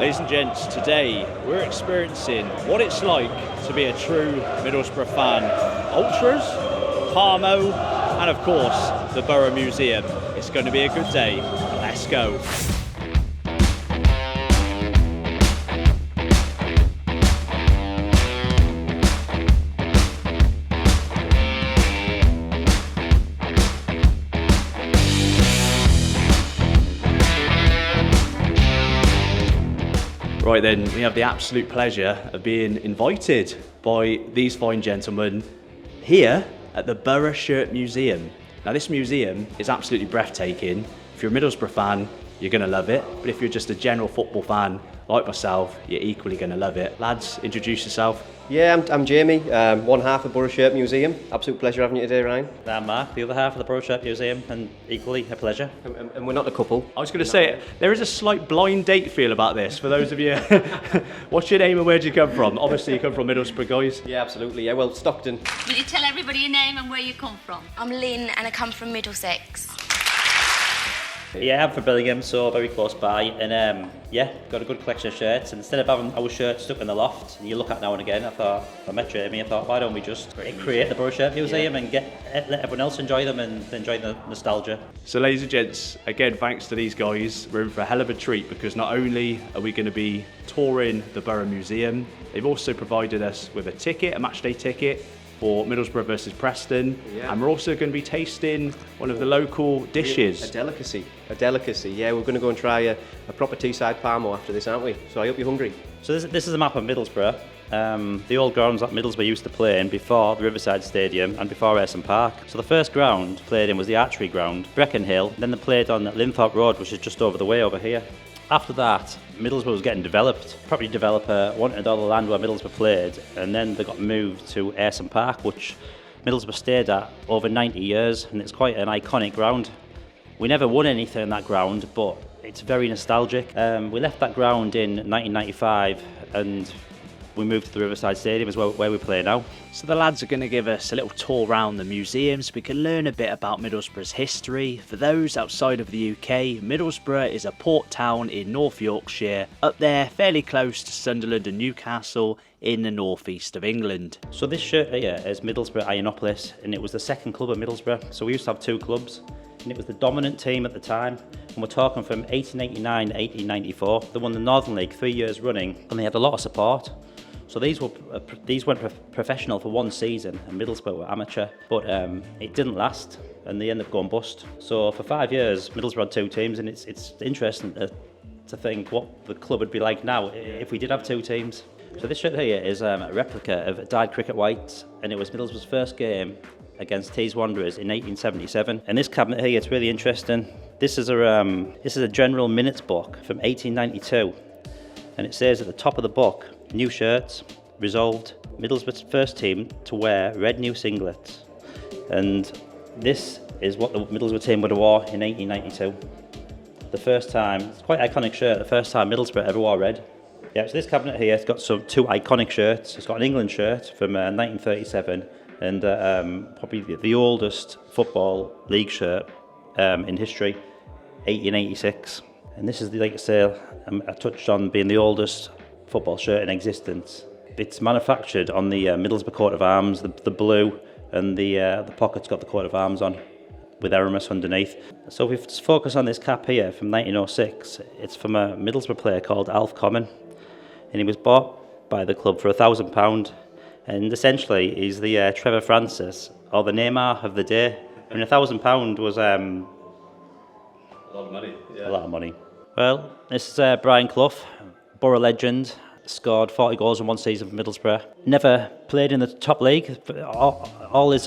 Ladies and gents, today we're experiencing what it's like to be a true Middlesbrough fan. Ultras, PARMO, and of course the Boro Museum. It's going to be a good day. Let's go. Right then, we have the absolute pleasure of being invited by these fine gentlemen here at the Boro Shirt Museum. Now this museum is absolutely breathtaking. If you're a Middlesbrough fan, you're going to love it. But if you're just a general football fan like myself, you're equally going to love it. Lads, introduce yourself. Yeah, I'm Jamie, one half of Boro Shirt Museum. Absolute pleasure having you today, Ryan. I'm Mark, the other half of the Boro Shirt Museum, and equally a pleasure. And we're not a couple. I was going to say, there is a slight blind date feel about this for those of you. What's your name and where do you come from? Obviously you come from Middlesbrough, guys. Yeah, absolutely. Yeah, well, Stockton. Will you tell everybody your name and where you come from? I'm Lynn and I come from Middlesex. Yeah, I'm from Billingham, so very close by, and yeah, got a good collection of shirts. And instead of having our shirts stuck in the loft, and you look at now and again, I thought, I met Jamie, I thought, why don't we just create the Boro Shirt Museum and let everyone else enjoy them and enjoy the nostalgia. So ladies and gents, again, thanks to these guys, we're in for a hell of a treat because not only are we going to be touring the Boro Museum, they've also provided us with a ticket, a matchday ticket, for Middlesbrough versus Preston, and we're also going to be tasting one of the local dishes. A delicacy, yeah, we're going to go and try a proper Teesside PARMO after this, aren't we? So I hope you're hungry. So this is a map of Middlesbrough, the old grounds that Middlesbrough used to play in before the Riverside Stadium and before Ayresome Park. So the first ground played in was the Archery Ground, Brecon Hill, then they played on Linthorpe Road, which is just over the way over here. After that, Middlesbrough was getting developed. Property developer wanted all the land where Middlesbrough played, and then they got moved to Ayresome Park, which Middlesbrough stayed at over 90 years, and it's quite an iconic ground. We never won anything in that ground, but it's very nostalgic. We left that ground in 1995, and we moved to the Riverside Stadium, is where we play now. So the lads are going to give us a little tour around the museum so we can learn a bit about Middlesbrough's history. For those outside of the UK, Middlesbrough is a port town in North Yorkshire, up there fairly close to Sunderland and Newcastle in the northeast of England. So this shirt here is Middlesbrough Ironopolis, and it was the second club of Middlesbrough. So we used to have two clubs, and it was the dominant team at the time. And we're talking from 1889 to 1894. They won the Northern League 3 years running, and they had a lot of support. So these went professional for one season, and Middlesbrough were amateur, but it didn't last, and they ended up going bust. So for 5 years, Middlesbrough had two teams, and it's interesting to think what the club would be like now if we did have two teams. So this shirt here is a replica of dyed cricket whites, and it was Middlesbrough's first game against Tees Wanderers in 1877. And this cabinet here, it's really interesting. This is a general minutes book from 1892, and it says at the top of the book, new shirts, resolved, Middlesbrough's first team to wear red new singlets. And this is what the Middlesbrough team would have wore in 1892. The first time, it's quite an iconic shirt, the first time Middlesbrough ever wore red. Yeah, so this cabinet here, it's got two iconic shirts. It's got an England shirt from 1937 and probably the oldest football league shirt in history, 1886. And this is, like I say, I touched on being the oldest football shirt in existence. It's manufactured on the Middlesbrough coat of arms, the blue, and the pocket's got the coat of arms on with Aramis underneath. So if we focus on this cap here from 1906, it's from a Middlesbrough player called Alf Common, and he was bought by the club for £1,000, and essentially he's the Trevor Francis, or the Neymar of the day. I mean, £1,000 was a lot of money. Yeah. A lot of money. Well, this is Brian Clough, Boro legend, scored 40 goals in one season for Middlesbrough. Never played in the top league. All his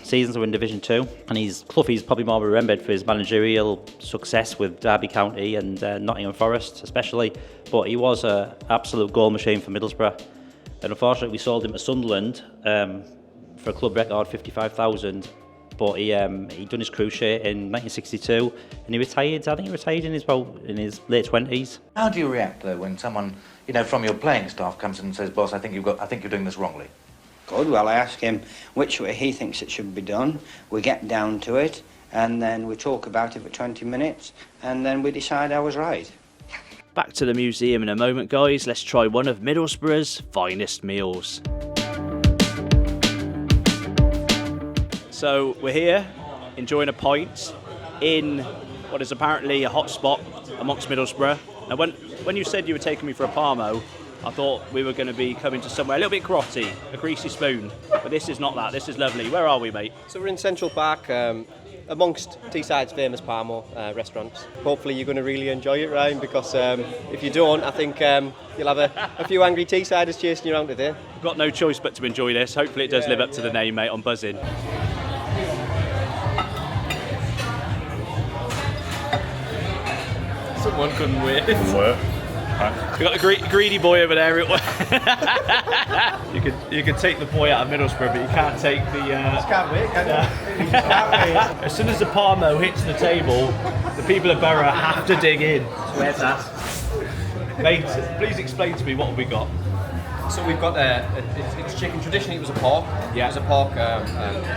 seasons were in Division 2, and Cloughie's probably more remembered for his managerial success with Derby County and Nottingham Forest especially, but he was an absolute goal machine for Middlesbrough. And unfortunately we sold him to Sunderland for a club record £55,000, but he done his cruciate in 1962 and he retired. I think he retired in his late 20s. How do you react though when someone, from your playing staff comes in and says, "Boss, I think you're doing this wrongly"? Good. Well, I ask him which way he thinks it should be done. We get down to it, and then we talk about it for 20 minutes, and then we decide I was right. Back to the museum in a moment, guys. Let's try one of Middlesbrough's finest meals. So we're here enjoying a pint in what is apparently a hot spot amongst Middlesbrough. Now when you said you were taking me for a Parmo, I thought we were going to be coming to somewhere a little bit grotty, a greasy spoon, but this is not that. This is lovely. Where are we, mate? So we're in Central Park, amongst Teesside's famous PARMO restaurants. Hopefully you're going to really enjoy it, Ryan, because if you don't, I think you'll have a few angry Teessiders chasing you around today. I've got no choice but to enjoy this. Hopefully it does live up to the name, mate. I'm buzzing. Someone couldn't wait. We've got a greedy boy over there. You could take the boy out of Middlesbrough, but you can't take the... Just can't wait, can you? Just can't wait. As soon as the Parmo hits the table, the people of Boro have to dig in. Where's that? Mate, please explain to me what have we got. So we've got it's chicken. Traditionally, it was a pork. Yeah. It was a pork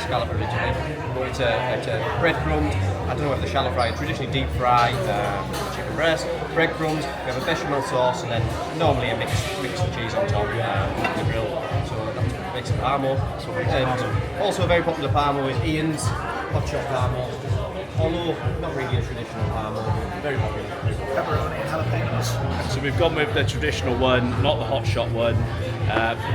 scallop originally, but it's a breadcrumbed. I don't know if the shallow fry. Traditionally, deep fried chicken breast, breadcrumbs. We have a bechamel sauce, and then normally a mixed cheese on top on the grill. So that's what makes a Parmo. And also a very popular Parmo is Ian's hot shot Parmo. Although not really a traditional Parmo, very popular. Pepperoni and jalapenos. So we've gone with the traditional one, not the hot shot one,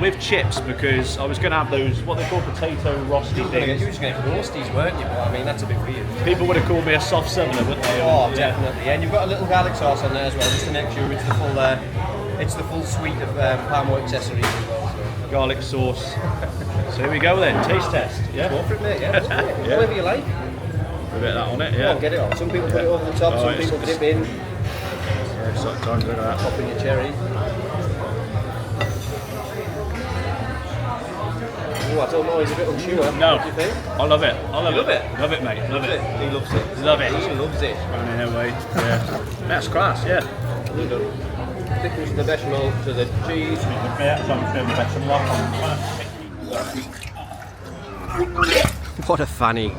with chips, because I was going to have those, what they call potato rosti You were things. just going to get roasties, weren't you? But I mean, that's a bit weird. People would have called me a soft southerner, wouldn't they? Oh, Yeah. definitely. And you've got a little garlic sauce on there as well, just to make sure it's the full suite of Parmo accessories as well. So. Garlic sauce. So here we go then, taste test. Yeah. Go for it, mate. Yeah, Yeah. whatever you like. A bit of that on it, Go yeah. on, get it on. Some people put it over the top, some it's- people dip in, Time to look at that. pop in your cherry. Oh, I don't know, he's a bit unsure. No, What do you think? I love it. I love You love it. it? Love it, mate. Love it. He loves it. Love it. He loves it. Running away. Yeah. That's class, yeah. Well done. Thickens the bechamel to the cheese. What a fanny.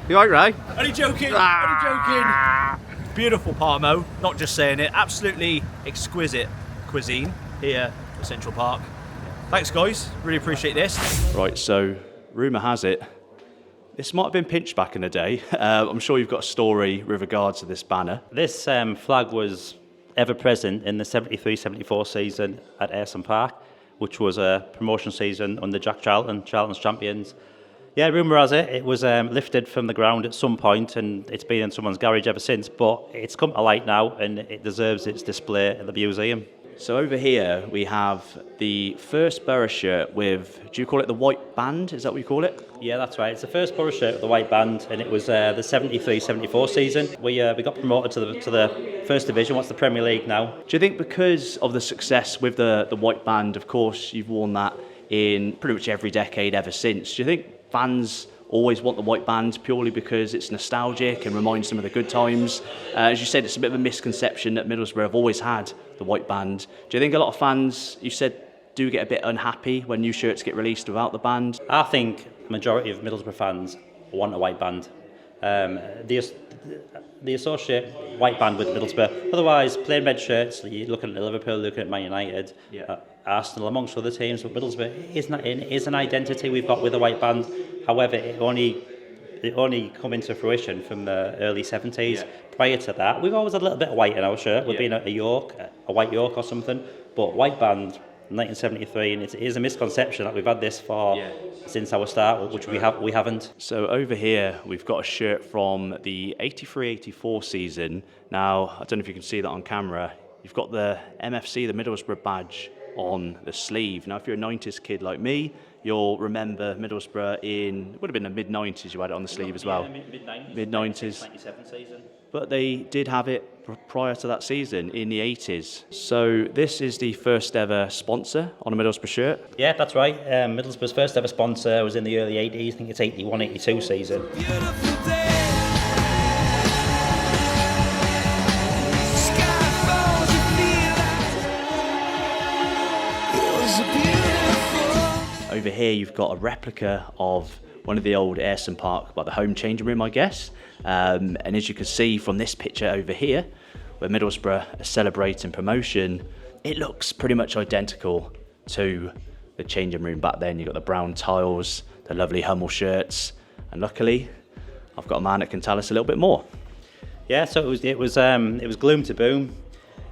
You alright, Ray? Only joking. Only joking. Beautiful Parmo. Not just saying it. Absolutely exquisite cuisine here at Central Park. Thanks, guys. Really appreciate this. Right, so rumour has it this might have been pinched back in the day. I'm sure you've got a story with regards to this banner. This flag was ever present in the 73-74 season at Ayresome Park, which was a promotion season under Jack Charlton's champions. Yeah, rumour has it, it was lifted from the ground at some point and it's been in someone's garage ever since, but it's come to light now and it deserves its display at the museum. So over here we have the first Boro shirt with, do you call it the white band? Is that what you call it? Yeah, that's right. It's the first Boro shirt with the white band, and it was the 73-74 season. We got promoted to the first division. What's the Premier League now? Do you think because of the success with the white band, of course, you've worn that in pretty much every decade ever since, do you think fans always want the white band purely because it's nostalgic and reminds them of the good times? As you said, it's a bit of a misconception that Middlesbrough have always had the white band. Do you think a lot of fans, you said, do get a bit unhappy when new shirts get released without the band? I think the majority of Middlesbrough fans want a white band. They associate white band with Middlesbrough. Otherwise, plain red shirts, you're looking at Liverpool, looking at Man United, Arsenal, amongst other teams, but Middlesbrough is an identity we've got with a white band. However, it only come into fruition from the early 70s. Yeah. Prior to that, we've always had a little bit of white in our shirt. We've been a York, a white York or something, but white band, 1973, and it is a misconception that we've had this since our start, which we haven't. So over here we've got a shirt from the 83-84 season. Now, I don't know if you can see that on camera. You've got the MFC, the Middlesbrough badge on the sleeve. Now, if you're a 90s kid like me, you'll remember Middlesbrough it would have been the mid-90s you had it on the sleeve as well. Mid-90s. Mid-90s. 97 season. But they did have it prior to that season in the 80s. So this is the first ever sponsor on a Middlesbrough shirt. Yeah, that's right. Middlesbrough's first ever sponsor was in the early 80s. I think it's 81-82 season. Over here you've got a replica of one of the old Ayresome Park, the home changing room, I guess. And as you can see from this picture over here, where Middlesbrough are celebrating promotion, it looks pretty much identical to the changing room back then. You've got the brown tiles, the lovely Hummel shirts, and luckily I've got a man that can tell us a little bit more. Yeah, so it was gloom to boom.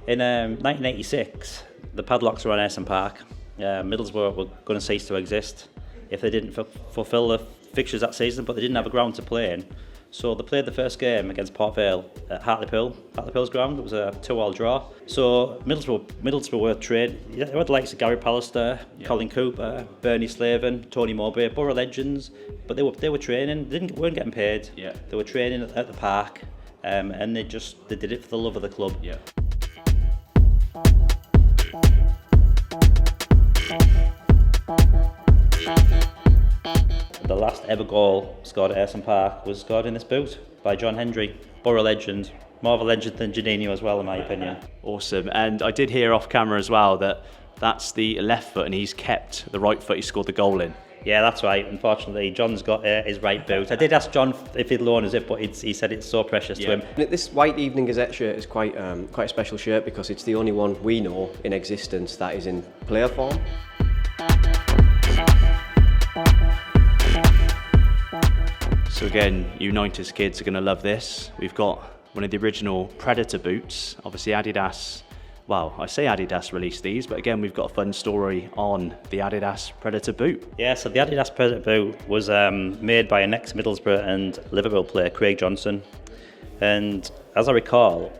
In 1986, the padlocks were on Ayresome Park. Middlesbrough were going to cease to exist if they didn't fulfil the fixtures that season, but they didn't have a ground to play in. So they played the first game against Port Vale at Hartlepool's ground. It was a 2-2 draw. So Middlesbrough were trained. They had the likes of Gary Pallister, Colin Cooper, Bernie Slaven, Tony Mowbray, Boro legends, but they were training. They weren't getting paid. Yeah. They were training at the park, and they did it for the love of the club. Yeah. The last ever goal scored at Ayresome Park was scored in this boot by John Hendry, Boro legend. More of a legend than Janino as well, in my opinion. Awesome. And I did hear off camera as well that that's the left foot and he's kept the right foot he scored the goal in. Yeah, that's right. Unfortunately, John's got his right boot. I did ask John if he'd loan us it, but he said it's so precious to him. This white Evening Gazette shirt is quite a special shirt because it's the only one we know in existence that is in player form. So again, Unitas kids are going to love this. We've got one of the original Predator boots. Obviously Adidas, well, I say Adidas released these, but again, we've got a fun story on the Adidas Predator boot. Yeah, so the Adidas Predator boot was made by an ex-Middlesbrough and Liverpool player, Craig Johnson. And as I recall,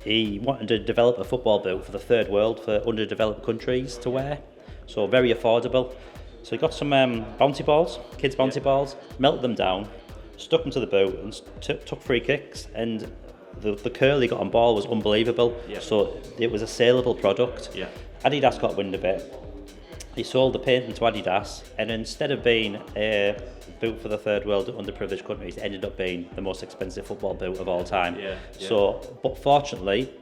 he wanted to develop a football boot for the third world, for underdeveloped countries to wear. So very affordable. So he got some bouncy balls, kids bouncy balls, melted them down, stuck them to the boot and took free kicks, and the curl he got on ball was unbelievable. Yeah. So it was a saleable product. Yeah. Adidas got wind of it. He sold the patent to Adidas, and instead of being a boot for the third world underprivileged countries, it ended up being the most expensive football boot of all time. Yeah. So, but fortunately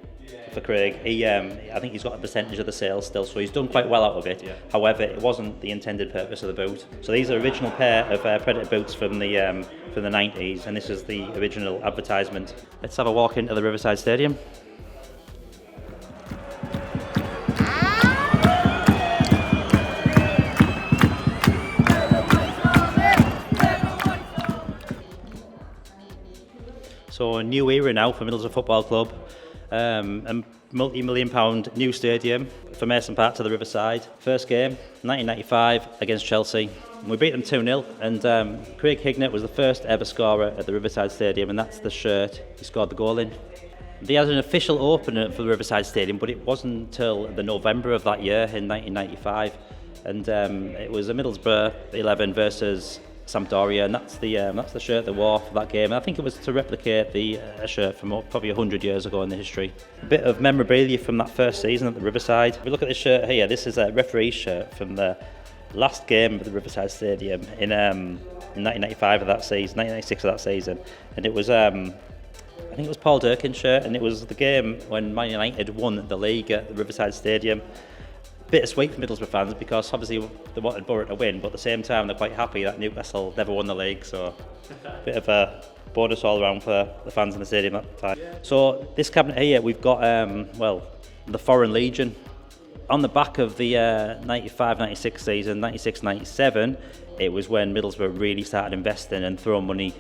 for Craig, I think he's got a percentage of the sales still, so he's done quite well out of it. Yeah. However, it wasn't the intended purpose of the boot. So these are original pair of Predator boots from the 90s, and this is the original advertisement. Let's have a walk into the Riverside Stadium. So a new era now for Middlesbrough Football Club. A multi-million pound new stadium from Ayresome Park to the Riverside. First game, 1995 against Chelsea. We beat them 2-0, and Craig Hignett was the first ever scorer at the Riverside Stadium, and that's the shirt he scored the goal in. They had an official opener for the Riverside Stadium, but it wasn't until the November of that year in 1995, and it was a Middlesbrough 11 versus Sampdoria, and that's the shirt they wore for that game. And I think it was to replicate the shirt from probably 100 years ago in the history. A bit of memorabilia from that first season at the Riverside. If we look at this shirt here, this is a referee's shirt from the last game of the Riverside Stadium in 1995 of that season, 1996 of that season, and it was I think it was Paul Durkin's shirt, and it was the game when Man United won the league at the Riverside Stadium. Bittersweet for Middlesbrough fans because obviously they wanted Boro to win, but at the same time they're quite happy that Newcastle never won the league, so a bit of a bonus all around for the fans in the stadium at the time. So this cabinet here, we've got the Foreign Legion. On the back of the 95-96 season, 96-97, it was when Middlesbrough really started investing and throwing money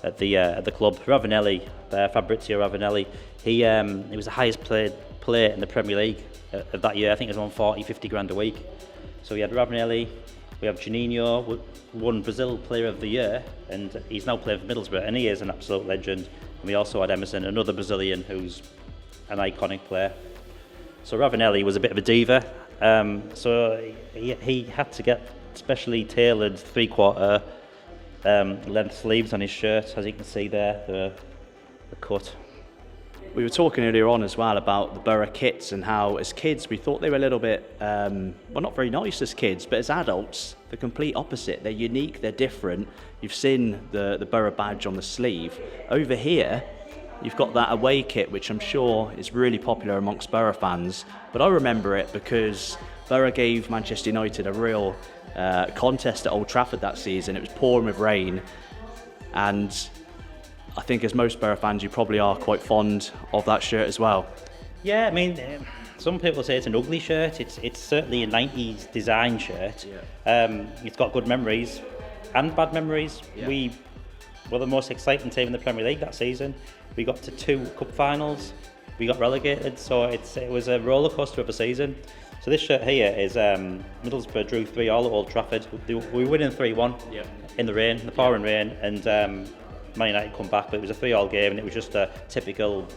at the club. Ravanelli, Fabrizio Ravanelli, he was the highest paid player in the Premier League of that year. I think it was on 40-50 grand a week. So we had Ravanelli, we have Janino, won Brazil Player of the Year, and he's now playing for Middlesbrough, and he is an absolute legend. And we also had Emerson, another Brazilian who's an iconic player. So Ravanelli was a bit of a diva, so he had to get specially tailored 3/4 length sleeves on his shirt, as you can see there, the cut. We were talking earlier on as well about the Boro kits and how as kids we thought they were a little bit, well, not very nice as kids, but as adults, the complete opposite. They're unique, they're different. You've seen the Boro badge on the sleeve. Over here, you've got that away kit, which I'm sure is really popular amongst Boro fans. But I remember it because Boro gave Manchester United a real contest at Old Trafford that season. It was pouring with rain, and I think as most Boro fans, you probably are quite fond of that shirt as well. Yeah, I mean, some people say it's an ugly shirt. It's certainly a 90s design shirt. It's got good memories and bad memories. We were the most exciting team in the Premier League that season. We got to 2 cup finals. We got relegated, so it was a roller coaster of a season. So this shirt here is Middlesbrough drew 3-3 at Old Trafford. We were winning 3-1 in the rain, the pouring rain, and Man United come back, but it was a 3-3 game, and it was just a typical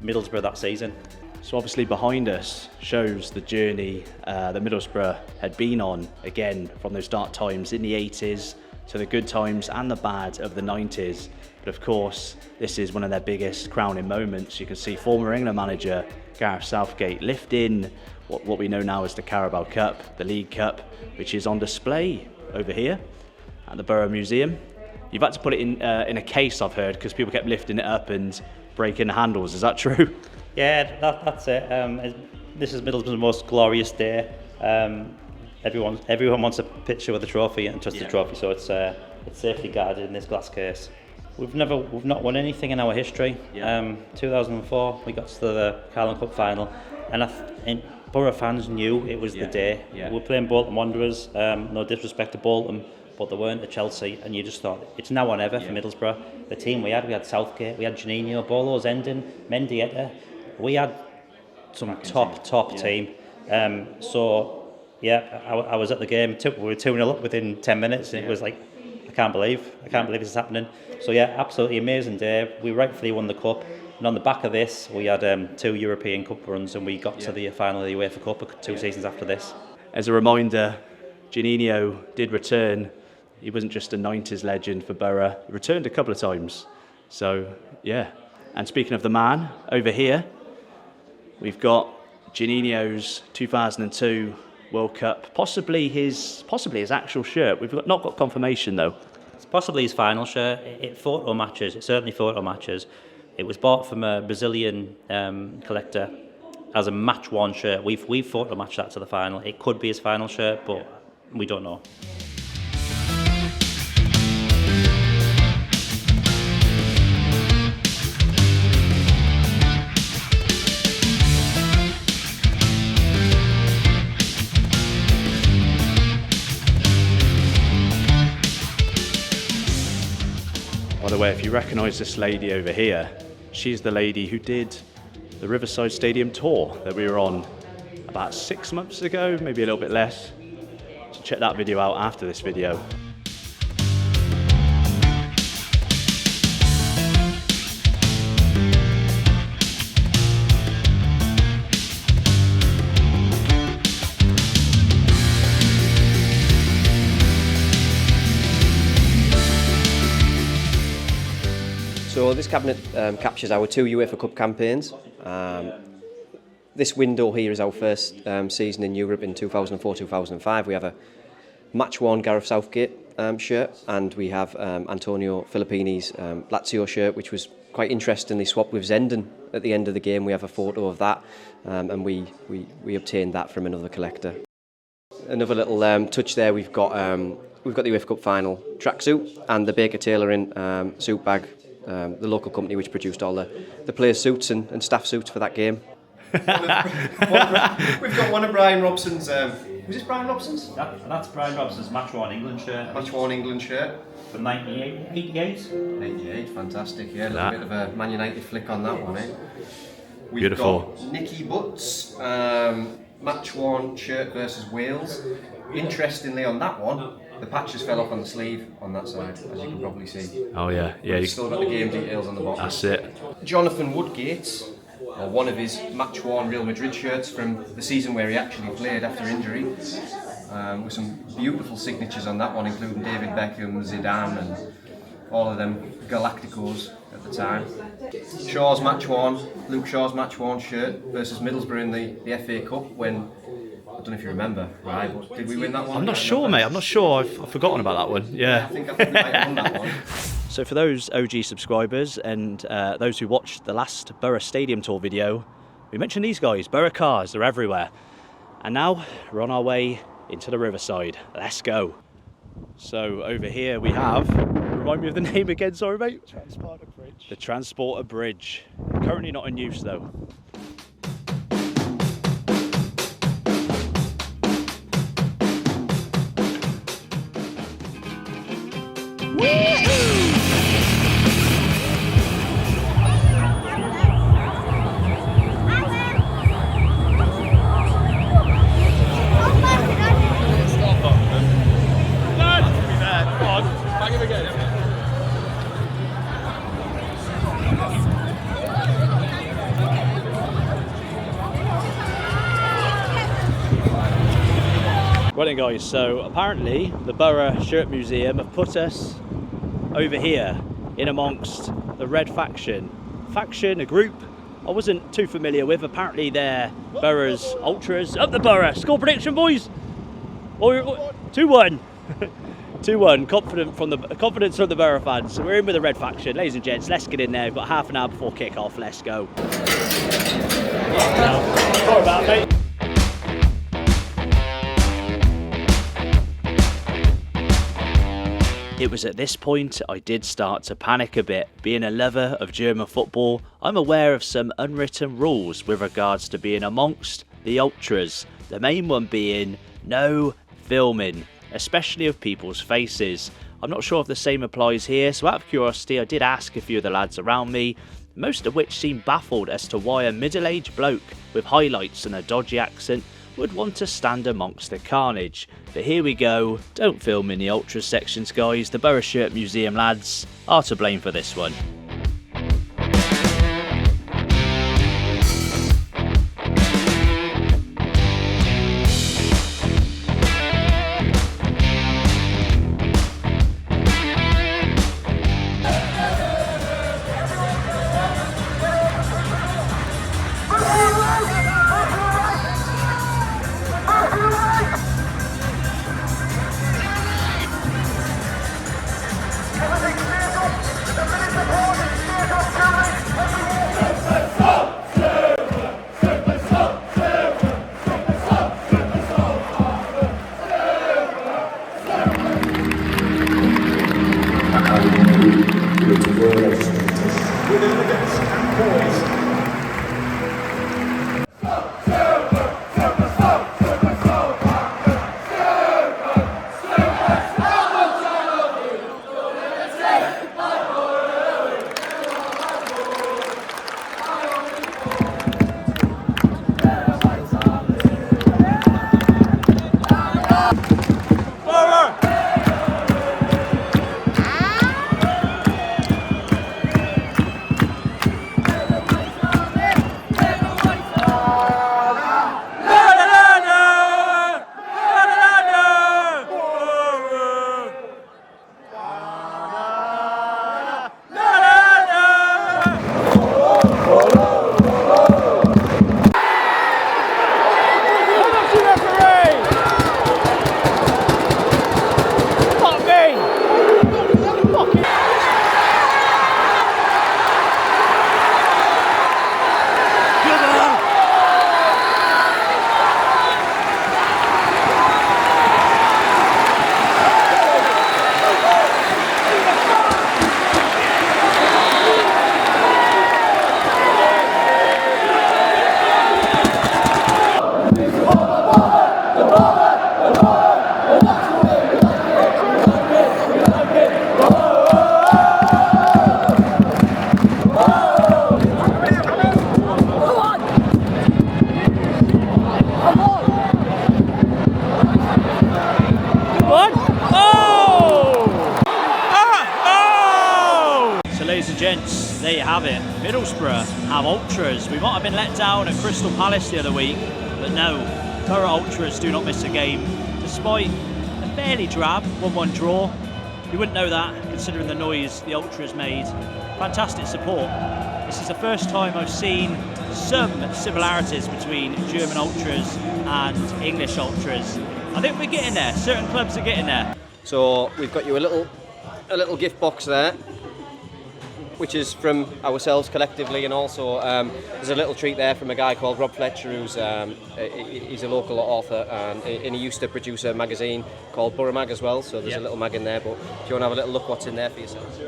Middlesbrough that season. So obviously behind us shows the journey that Middlesbrough had been on, again, from those dark times in the 80s to the good times and the bad of the 90s. But of course, this is one of their biggest crowning moments. You can see former England manager Gareth Southgate lifting what we know now as the Carabao Cup, the League Cup, which is on display over here at the Boro Museum. You've had to put it in a case, I've heard, because people kept lifting it up and breaking the handles. Is that true? Yeah, that's it. This is Middlesbrough's most glorious day. Everyone wants a picture with the trophy and touch the trophy, so it's safely guarded in this glass case. We've not won anything in our history. 2004, we got to the Carling Cup final, and Boro fans knew it was the day. We're playing Bolton Wanderers. No disrespect to Bolton, but they weren't at Chelsea, and you just thought it's now or never for Middlesbrough. The team we had Southgate, we had Janino, Bolo's ending, Mendieta. We had some top team. So yeah, I was at the game. We were 2-0 up within 10 minutes, and it was like, I can't believe this is happening. So yeah, absolutely amazing day. We rightfully won the cup, and on the back of this, we had 2 European Cup runs, and we got to the final of the UEFA Cup 2 seasons after this. As a reminder, Janino did return. He wasn't just a 90s legend for Boro. He returned a couple of times. So yeah. And speaking of the man, over here, we've got Janino's 2002 World Cup, possibly his actual shirt. We've not got confirmation though. It's possibly his final shirt. It photo matches. It certainly photo matches. It was bought from a Brazilian collector as a match-worn shirt. We've photo matched that to the final. It could be his final shirt, but we don't know. By the way, if you recognise this lady over here, she's the lady who did the Riverside Stadium tour that we were on about 6 months ago, maybe a little bit less. So check that video out after this video. So this cabinet captures our 2 UEFA Cup campaigns. This window here is our first season in Europe in 2004-2005. We have a match-worn Gareth Southgate shirt, and we have Antonio Filippini's Lazio shirt, which was quite interestingly swapped with Zenden at the end of the game. We have a photo of that, and we obtained that from another collector. Another little touch there, we've got the UEFA Cup final tracksuit and the Baker Tailoring suit bag. The local company which produced all the players' suits and staff suits for that game. We've got one of Brian Robson's. Was this Brian Robson's? That's Brian Robson's match-worn England shirt. Match-worn England shirt. From 88. 88, fantastic. Yeah, a little bit of a Man United flick on that one, eh? We've Beautiful. got Nicky Butts, match-worn shirt versus Wales. Interestingly, on that one, the patches fell off on the sleeve on that side, as you can probably see. Oh yeah. You've still got the game details on the bottom. That's it. Jonathan Woodgate, one of his match-worn Real Madrid shirts from the season where he actually played after injury, with some beautiful signatures on that one, including David Beckham, Zidane, and all of them Galacticos at the time. Shaw's match-worn, Luke Shaw's match-worn shirt versus Middlesbrough in the FA Cup when, I don't know if you remember, right? But did we win that one? I'm not sure, mate. I'm not sure. I've forgotten about that one. Yeah. I think we might have won that one. So for those OG subscribers and those who watched the last Boro Stadium Tour video, we mentioned these guys, Boro cars, they're everywhere. And now we're on our way into the Riverside. Let's go. So over here we have, remind me of the name again, sorry mate? Transporter Bridge. The Transporter Bridge. Currently not in use though. Right then guys, so apparently the Boro Shirt Museum have put us over here in amongst the Red Faction. A group I wasn't too familiar with. Apparently they're Boro's Ultras. Up the Boro! Score prediction, boys! 2-1. 2-1. Confidence from the Boro fans. So we're in with the Red Faction. Ladies and gents, let's get in there. We've got half an hour before kick-off. Let's go. Sorry about it, mate. It was at this point I did start to panic a bit. Being a lover of German football, I'm aware of some unwritten rules with regards to being amongst the Ultras. The main one being no filming, especially of people's faces. I'm not sure if the same applies here, so out of curiosity I did ask a few of the lads around me, most of which seemed baffled as to why a middle-aged bloke with highlights and a dodgy accent would want to stand amongst the carnage. But here we go. Don't film in the Ultras sections, guys. The Boro Shirt Museum lads are to blame for this one. Gents, there you have it. Middlesbrough have Ultras. We might have been let down at Crystal Palace the other week, but no, Boro Ultras do not miss a game, despite a fairly drab 1-1 draw. You wouldn't know that, considering the noise the Ultras made. Fantastic support. This is the first time I've seen some similarities between German Ultras and English Ultras. I think we're getting there. Certain clubs are getting there. So we've got you a little gift box there, which is from ourselves collectively, and also there's a little treat there from a guy called Rob Fletcher, who's he's a local author, and he used to produce a magazine called Boro Mag as well, so there's a little mag in there, but if you want to have a little look what's in there for yourself.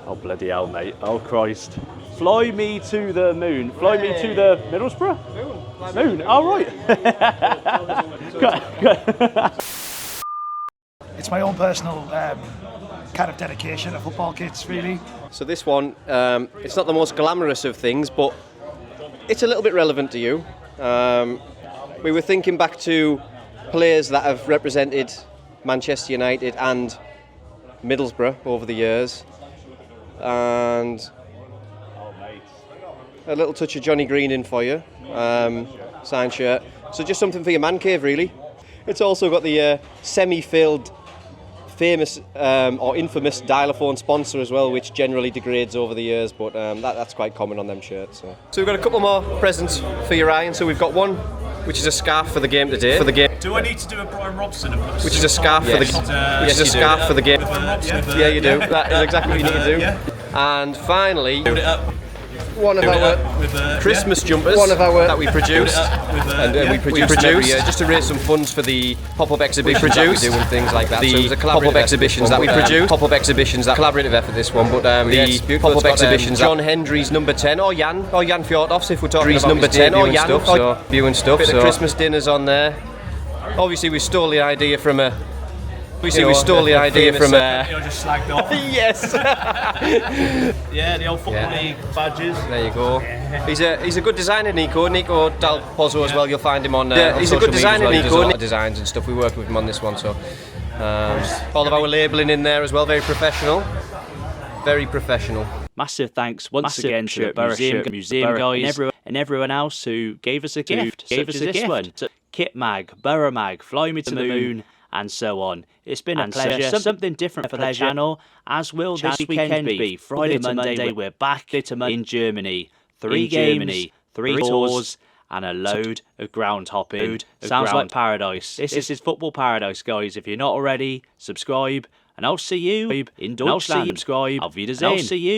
Oh bloody hell, mate. Oh Christ. Fly me to the moon. Fly me to the Middlesbrough? Moon. Oh right. It's my own personal kind of dedication of football kits, really. So this one, it's not the most glamorous of things, but it's a little bit relevant to you. We were thinking back to players that have represented Manchester United and Middlesbrough over the years, and a little touch of Johnny Green in for you, signed shirt. So just something for your man cave, really. It's also got the semi-filled, famous or infamous dialophone sponsor as well, which generally degrades over the years, but that's quite common on them shirts. So we've got a couple more presents for you, Ryan. So we've got one, which is a scarf for the game today. Do I need to do a Brian Robson? Which is a scarf for the which is a scarf for the game. Yeah, you do. That is exactly what you need to do. And finally, one of our Christmas jumpers that we produced, and we produce every year just to raise some funds for the pop-up exhibition that we do and things like that. So the pop-up exhibitions that we produce, pop-up exhibitions, that collaborative effort this one, but the pop-up exhibitions. John Hendry's number 10, or Jan Fjordhoff's if we're talking about number 10, or Jan stuff, so viewing stuff. Bit of Christmas dinners on there. Obviously, we stole the idea from a. You're just slagged off. Yes. Yeah, the old football league badges. There you go. He's a good designer, Nico Dal Pozzo as well. You'll find him on. He's a good designer, Nico. He does a lot of designs and stuff. We work with him on this one, so all of our labelling in there as well. Very professional. Very professional. Massive thanks once again to the Boro Museum guys and everyone else who gave us a gift, such as this one. Kit Mag, Boro Mag, Fly Me to the Moon, and so on. It's been a pleasure, something different for the channel, as will this weekend be. Friday to Monday, we're back in Germany. 3 games, 3 tours, and a load of ground hopping. Sounds like paradise. This is football paradise, guys. If you're not already, subscribe, and I'll see you in Deutschland. Subscribe. Auf Wiedersehen. I'll see you.